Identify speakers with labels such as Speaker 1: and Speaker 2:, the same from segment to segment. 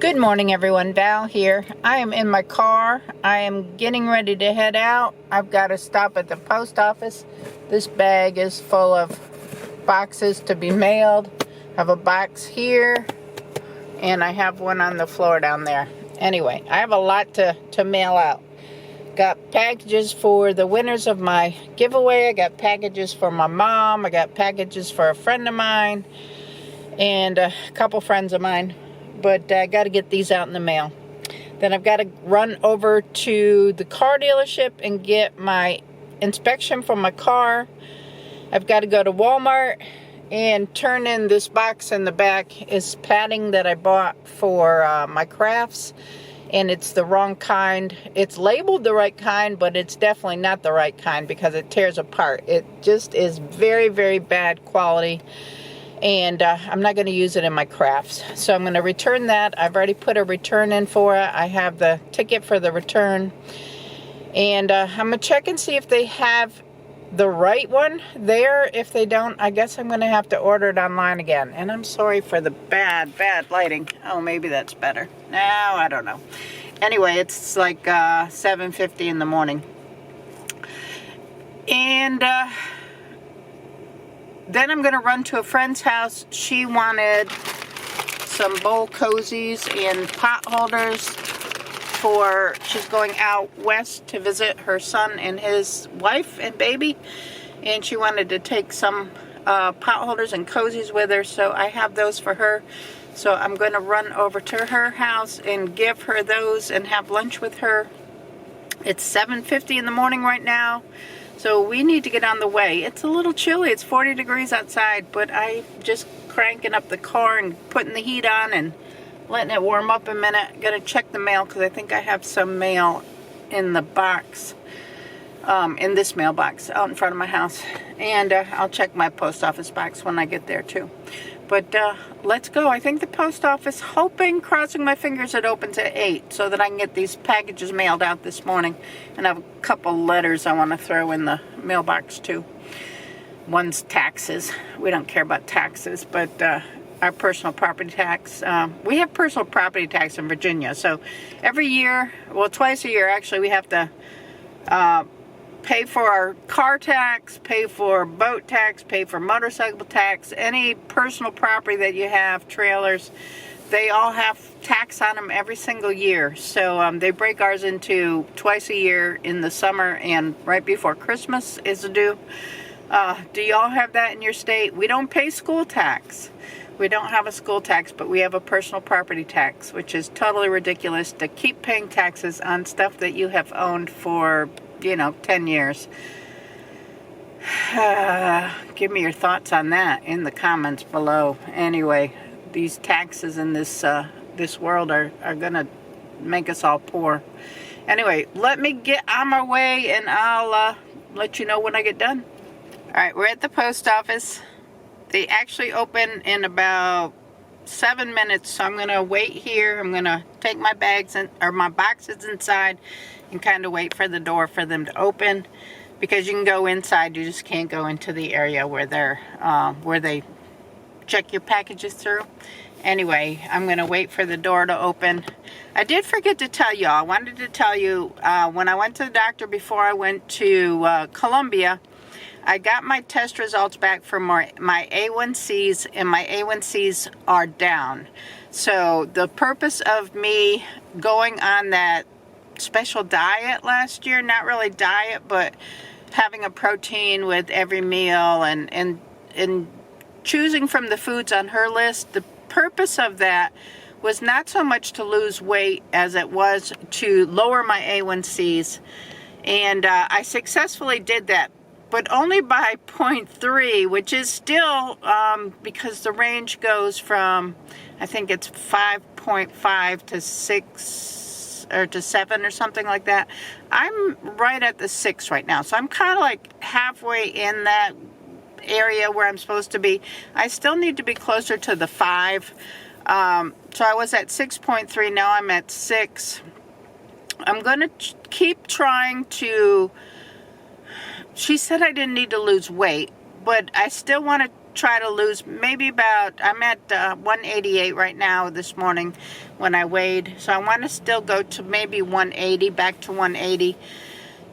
Speaker 1: Good morning, everyone. Val here. I am in my car. I am getting ready to head out. I've got to stop at the post office. This bag is full of boxes to be mailed. I have a box here, and I have one on the floor down there. Anyway, I have a lot to mail out. Got packages for the winners of my giveaway. I got packages for my mom. I got packages for a friend of mine and a couple friends of mine. But I got to get these out in the mail. Then I've got to run over to the car dealership and get my inspection for my car. I've got to go to Walmart and turn in this box in the back. Is padding that I bought for my crafts, and it's the wrong kind. It's labeled the right kind, but it's definitely not the right kind because it tears apart. It just is very, very bad quality. And I'm not going to use it in my crafts. So I'm going to return that. I've already put a return in for it. I have the ticket for the return. And I'm going to check and see if they have the right one there. If they don't, I guess I'm going to have to order it online again. And I'm sorry for the bad lighting. Oh, maybe that's better. No, I don't know. Anyway, it's like 7:50 in the morning. And then I'm going to run to a friend's house. She wanted some bowl cozies and pot holders for, she's going out west to visit her son and his wife and baby. And she wanted to take some pot holders and cozies with her. So I have those for her. So I'm going to run over to her house and give her those and have lunch with her. It's 7:50 in the morning right now. So we need to get on the way. It's a little chilly. It's 40 degrees outside, but I'm just cranking up the car and putting the heat on and letting it warm up a minute. Gonna check the mail because I think I have some mail in the box, in this mailbox out in front of my house. And I'll check my post office box when I get there too. But let's go. I think the post office, hoping, crossing my fingers, it opens at 8 so that I can get these packages mailed out this morning. And I have a couple letters I want to throw in the mailbox too. One's taxes. We don't care about taxes, but our personal property tax. We have personal property tax in Virginia. So every year, well, twice a year actually, we have to pay for our car tax, pay for boat tax, pay for motorcycle tax, any personal property that you have, trailers, they all have tax on them every single year. So they break ours into twice a year in the summer and right before Christmas is due. Do y'all have that in your state? We don't pay school tax. We don't have a school tax, but we have a personal property tax, which is totally ridiculous to keep paying taxes on stuff that you have owned for 10 years. Give me your thoughts on that in the comments below. Anyway, these taxes in this world are gonna make us all poor. Anyway, let me get on my way and I'll let you know when I get done. Alright, we're at the post office. They actually open in about 7 minutes, so I'm gonna wait here. I'm gonna take my bags or my boxes inside and kind of wait for the door for them to open, because you can go inside, you just can't go into the area where they're where they check your packages through. Anyway, I'm gonna wait for the door to open. I did forget to tell y'all, I wanted to tell you, when I went to the doctor before I went to Columbia, I got my test results back for my A1Cs, and my A1Cs are down. So the purpose of me going on that special diet last year, not really diet, but having a protein with every meal and choosing from the foods on her list, the purpose of that was not so much to lose weight as it was to lower my A1Cs. And I successfully did that, but only by 0.3, which is still, because the range goes from, I think it's 5.5 to 6 or to 7 or something like that. I'm right at the 6 right now, so I'm kind of like halfway in that area where I'm supposed to be. I still need to be closer to the 5. So I was at 6.3, now I'm at 6. I'm going to keep trying to, she said I didn't need to lose weight, but I still want to try to lose maybe about, I'm at 188 right now this morning when I weighed. So I want to still go to maybe 180, back to 180.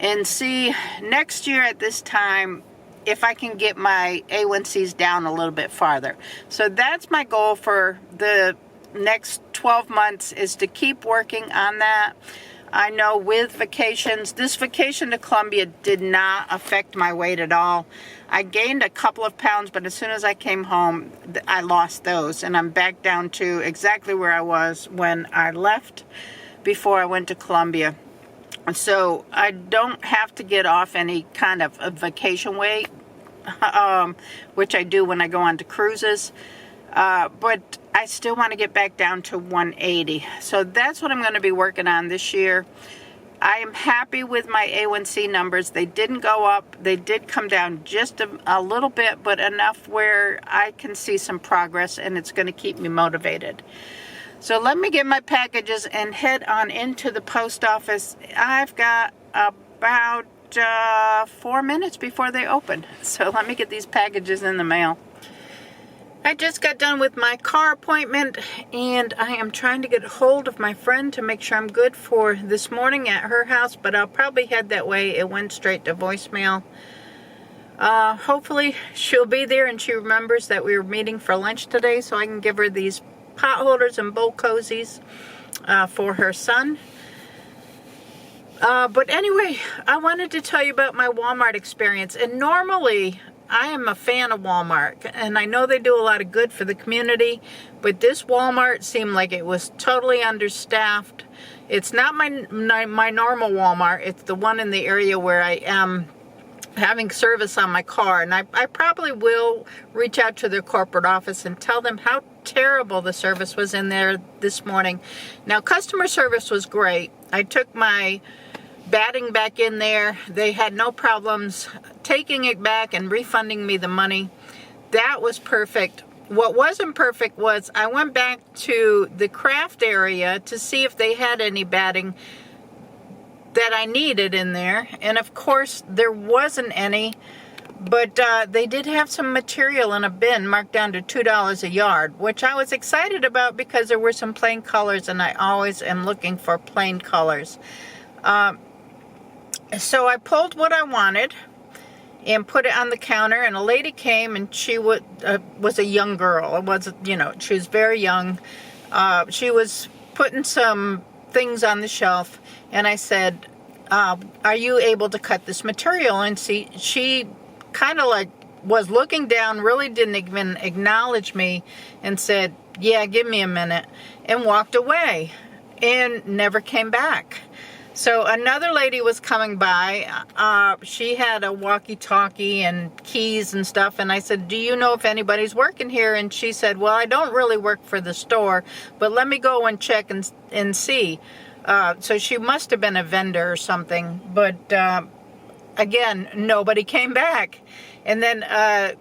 Speaker 1: And see next year at this time if I can get my A1Cs down a little bit farther. So that's my goal for the next 12 months, is to keep working on that. I know with vacations, this vacation to Colombia did not affect my weight at all. I gained a couple of pounds, but as soon as I came home, I lost those. And I'm back down to exactly where I was when I left before I went to Colombia. So I don't have to get off any kind of a vacation weight, which I do when I go on to cruises. But I still want to get back down to 180. So that's what I'm going to be working on this year. I am happy with my A1C numbers. They didn't go up. They did come down just a little bit, but enough where I can see some progress, and it's going to keep me motivated. So let me get my packages and head on into the post office. I've got about 4 minutes before they open. So let me get these packages in the mail. I just got done with my car appointment, and I am trying to get hold of my friend to make sure I'm good for this morning at her house, but I'll probably head that way. It went straight to voicemail. Hopefully she'll be there and she remembers that we were meeting for lunch today, so I can give her these pot holders and bowl cozies for her son. But anyway, I wanted to tell you about my Walmart experience. And normally I am a fan of Walmart, and I know they do a lot of good for the community, but this Walmart seemed like it was totally understaffed. It's not my normal Walmart. It's the one in the area where I am having service on my car, and I probably will reach out to their corporate office and tell them how terrible the service was in there this morning. Now, customer service was great. I took my batting back in there. They had no problems taking it back and refunding me the money. That was perfect. What wasn't perfect was I went back to the craft area to see if they had any batting that I needed in there, and of course there wasn't any, but they did have some material in a bin marked down to $2 a yard, which I was excited about because there were some plain colors, and I always am looking for plain colors. So I pulled what I wanted and put it on the counter, and a lady came, and she was a young girl. It wasn't, she was very young. She was putting some things on the shelf, and I said, are you able to cut this material? And see, she kind of like was looking down, really didn't even acknowledge me, and said, yeah, give me a minute, and walked away and never came back. So another lady was coming by. She had a walkie-talkie and keys and stuff, and I said, do you know if anybody's working here? And she said, well, I don't really work for the store, but let me go and check and see. So she must have been a vendor or something, but again, nobody came back. And then a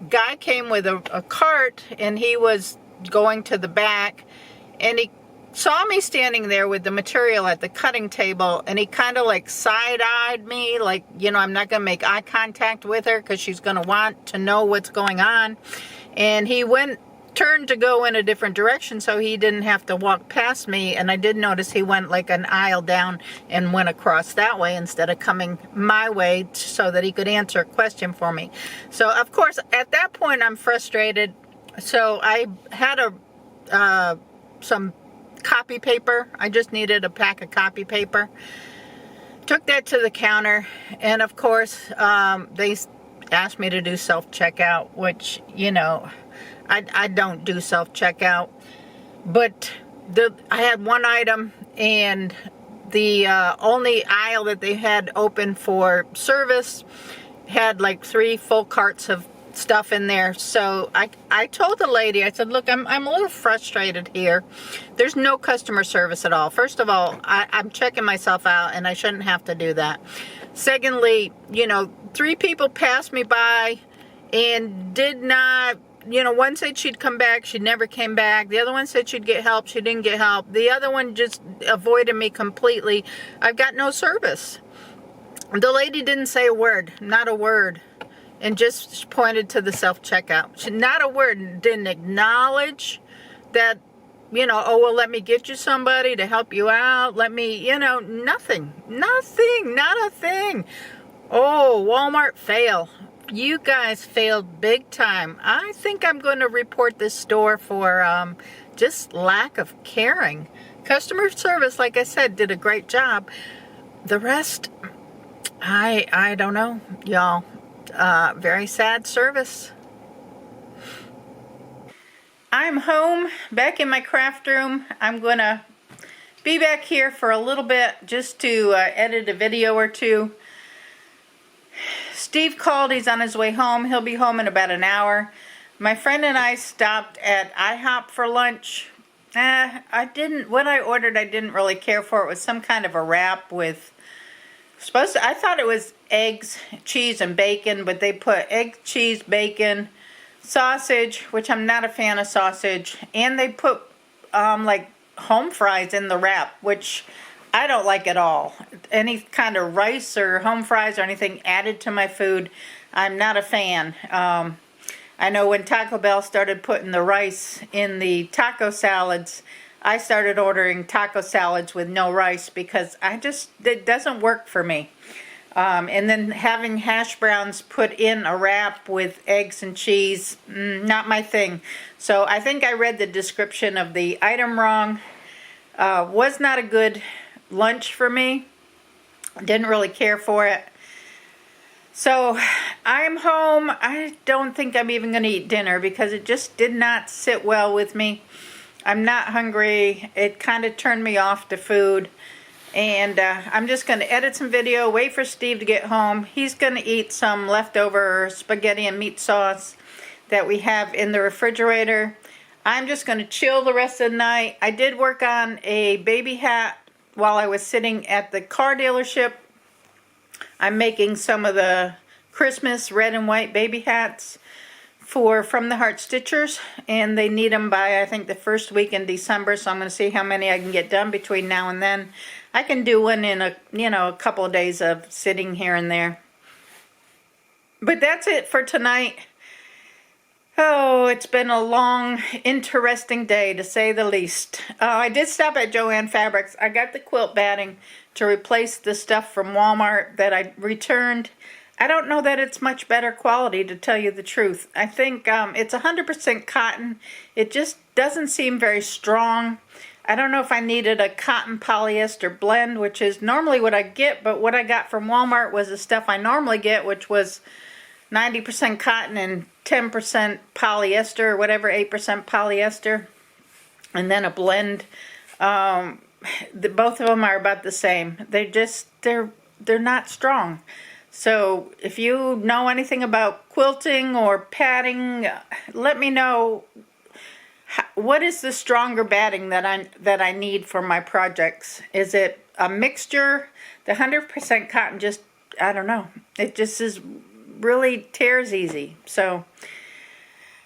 Speaker 1: guy came with a cart, and he was going to the back, and he saw me standing there with the material at the cutting table, and he kind of like side-eyed me, like, I'm not going to make eye contact with her because she's going to want to know what's going on. And he turned to go in a different direction so he didn't have to walk past me, and I did notice he went like an aisle down and went across that way instead of coming my way so that he could answer a question for me. So of course at that point I'm frustrated, so I had some copy paper. I just needed a pack of copy paper. Took that to the counter, and of course they asked me to do self-checkout, which I don't do self-checkout, but I had one item, and the only aisle that they had open for service had like 3 full carts of stuff in there. So I told the lady, I said, look, I'm a little frustrated here. There's no customer service at all. First of all, I'm checking myself out, and I shouldn't have to do that. Secondly, 3 people passed me by and did not, one said she'd come back, she never came back. The other one said she'd get help, she didn't get help. The other one just avoided me completely. I've got no service. The lady didn't say a word, not a word. and just pointed to the self-checkout. Not a word, didn't acknowledge that, you know, oh, well, let me get you somebody to help you out. Let me, you know, nothing, not a thing. Oh, Walmart fail. You guys failed big time. I think I'm going to report this store for just lack of caring. Customer service, like I said, did a great job. The rest, I don't know, y'all. Very sad service. I'm home, back in my craft room. I'm going to be back here for a little bit just to edit a video or two. Steve called, he's on his way home. He'll be home in about an hour. My friend and I stopped at IHOP for lunch. What I ordered I didn't really care for. It was some kind of a wrap with, I thought it was eggs, cheese, and bacon, but they put egg, cheese, bacon, sausage, which I'm not a fan of sausage, and they put like home fries in the wrap, which I don't like at all. Any kind of rice or home fries or anything added to my food, I'm not a fan. I know when Taco Bell started putting the rice in the taco salads, I started ordering taco salads with no rice because it doesn't work for me. And then having hash browns put in a wrap with eggs and cheese, not my thing. So I think I read the description of the item wrong. Was not a good lunch for me. Didn't really care for it. So I'm home. I don't think I'm even going to eat dinner because it just did not sit well with me. I'm not hungry. It kind of turned me off to food. And I'm just going to edit some video, wait for Steve to get home. He's going to eat some leftover spaghetti and meat sauce that we have in the refrigerator. I'm just going to chill the rest of the night. I did work on a baby hat while I was sitting at the car dealership. I'm making some of the Christmas red and white baby hats from the Heart Stitchers, and they need them by, I think, the first week in December, so I'm going to see how many I can get done between now and then. I can do one in a couple of days of sitting here and there. But that's it for tonight. Oh, it's been a long, interesting day, to say the least. I did stop at Joann Fabrics. I got the quilt batting to replace the stuff from Walmart that I returned. I don't know that it's much better quality, to tell you the truth. I think it's 100% cotton. It just doesn't seem very strong. I don't know if I needed a cotton polyester blend, which is normally what I get, but what I got from Walmart was the stuff I normally get, which was 90% cotton and 10% polyester, or whatever, 8% polyester, and then a blend. Both of them are about the same. They're not strong. So if you know anything about quilting or padding, let me know. What is the stronger batting that I need for my projects? Is it a mixture? The 100% cotton just, I don't know. It just really tears easy. So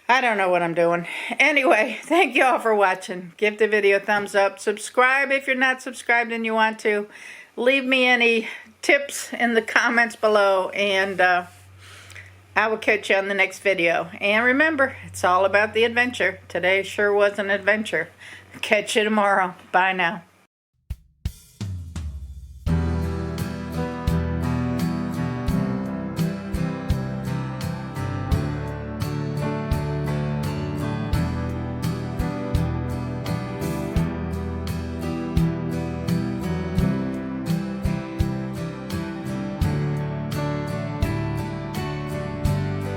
Speaker 1: I don't know what I'm doing. Anyway, thank you all for watching. Give the video a thumbs up. Subscribe if you're not subscribed and you want to. Leave me any tips in the comments below, and I will catch you on the next video. And remember, it's all about the adventure. Today sure was an adventure. Catch you tomorrow. Bye now.